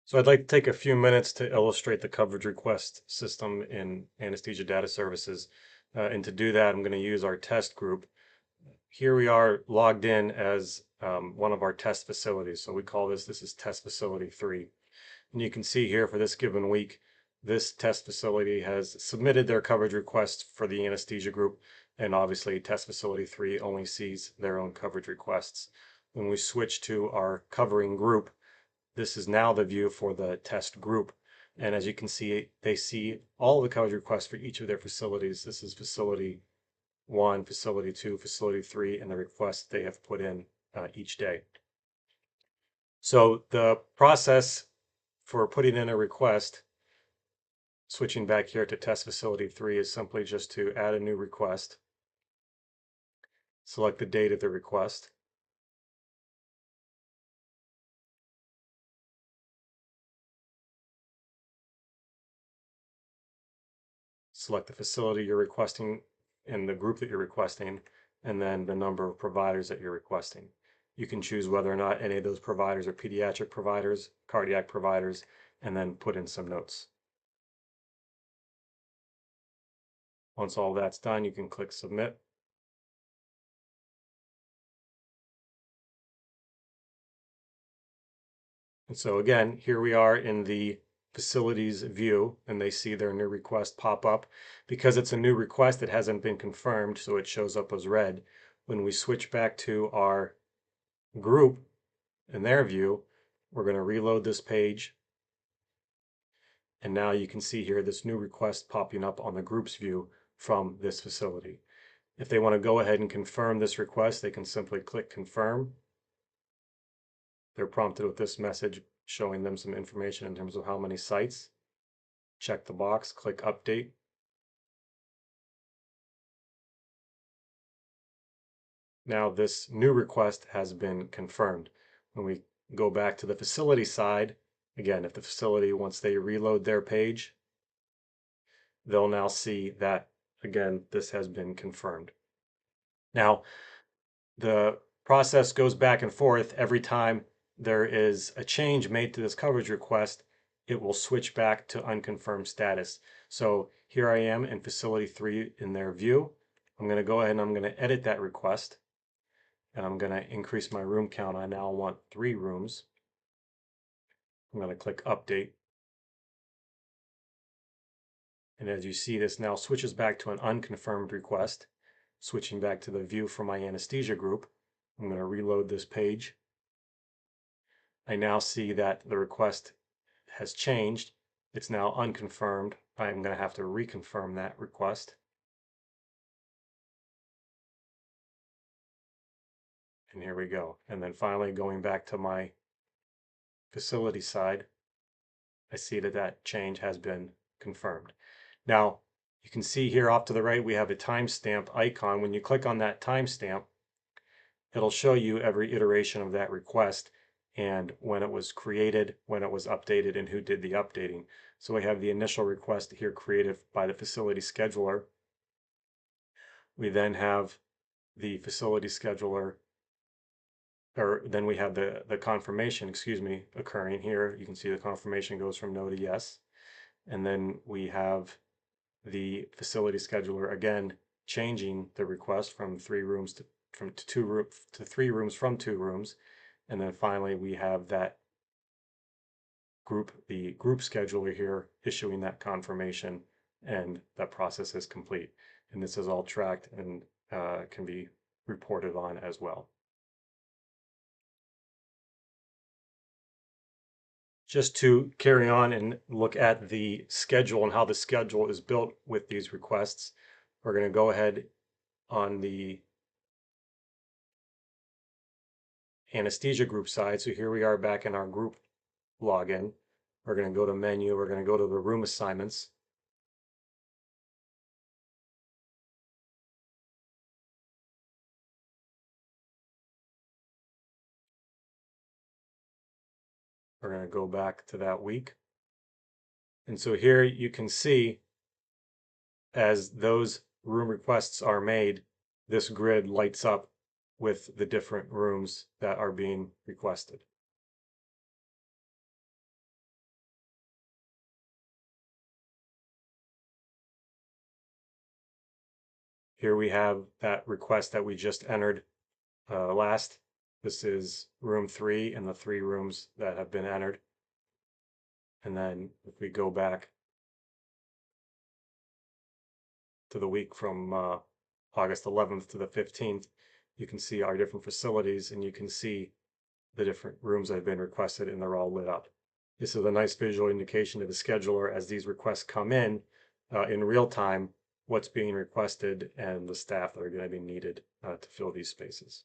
So I'd like to take a few minutes to illustrate the coverage request system in Anesthesia Data Services. And to do that, I'm going to use our test group. Here we are logged in as one of our test facilities. So we call this is test facility 3. And you can see here for this given week, this test facility has submitted their coverage request for the anesthesia group. And obviously test facility 3 only sees their own coverage requests. When we switch to our covering group, this is now the view for the test group. And as you can see, they see all the coverage requests for each of their facilities. This is facility 1, facility 2, facility 3, and the requests they have put in each day. So the process for putting in a request, switching back here to test facility 3, is simply just to add a new request, select the date of the request, select the facility you're requesting and the group that you're requesting, and then the number of providers that you're requesting. You can choose whether or not any of those providers are pediatric providers, cardiac providers, and then put in some notes. Once all that's done, you can click submit. And so again, here we are in the facilities view, and they see their new request pop up. Because it's a new request, it hasn't been confirmed, so it shows up as red. When we switch back to our group in their view, we're going to reload this page. And now you can see here this new request popping up on the groups view from this facility. If they want to go ahead and confirm this request, they can simply click confirm. They're prompted with this message showing them some information in terms of how many sites. Check the box, click update. Now this new request has been confirmed. When we go back to the facility side, again, if the facility, once they reload their page, they'll now see that, again, this has been confirmed. Now, the process goes back and forth. Every time there is a change made to this coverage request, it will switch back to unconfirmed status. So here I am in facility 3 in their view. I'm going to go ahead and I'm going to edit that request. And I'm going to increase my room count. I now want 3 rooms. I'm going to click update. And as you see, this now switches back to an unconfirmed request. Switching back to the view for my anesthesia group, I'm going to reload this page. I now see that the request has changed. It's now unconfirmed. I'm going to have to reconfirm that request. And here we go. And then finally, going back to my facility side, I see that that change has been confirmed. Now, you can see here off to the right, we have a timestamp icon. When you click on that timestamp, it'll show you every iteration of that request and when it was created, when it was updated, and who did the updating. So we have the initial request here created by the facility scheduler. We then have the facility scheduler, or then we have the confirmation, excuse me, occurring here. You can see the confirmation goes from no to yes. And then we have the facility scheduler again changing the request from 3 rooms to 3 rooms from 2 rooms. And then finally we have that the group scheduler here issuing that confirmation, and that process is complete. And this is all tracked and can be reported on as well. Just to carry on and look at the schedule and how the schedule is built with these requests, we're going to go ahead on the anesthesia group side. So here we are back in our group login. We're going to go to menu. We're going to go to the room assignments. We're going to go back to that week. And so here you can see as those room requests are made, this grid lights up with the different rooms that are being requested. Here we have that request that we just entered last. This is room 3 and the 3 rooms that have been entered. And then if we go back to the week from August 11th to the 15th, you can see our different facilities and you can see the different rooms that have been requested and they're all lit up. This is a nice visual indication to the scheduler as these requests come in real time, what's being requested and the staff that are going to be needed to fill these spaces.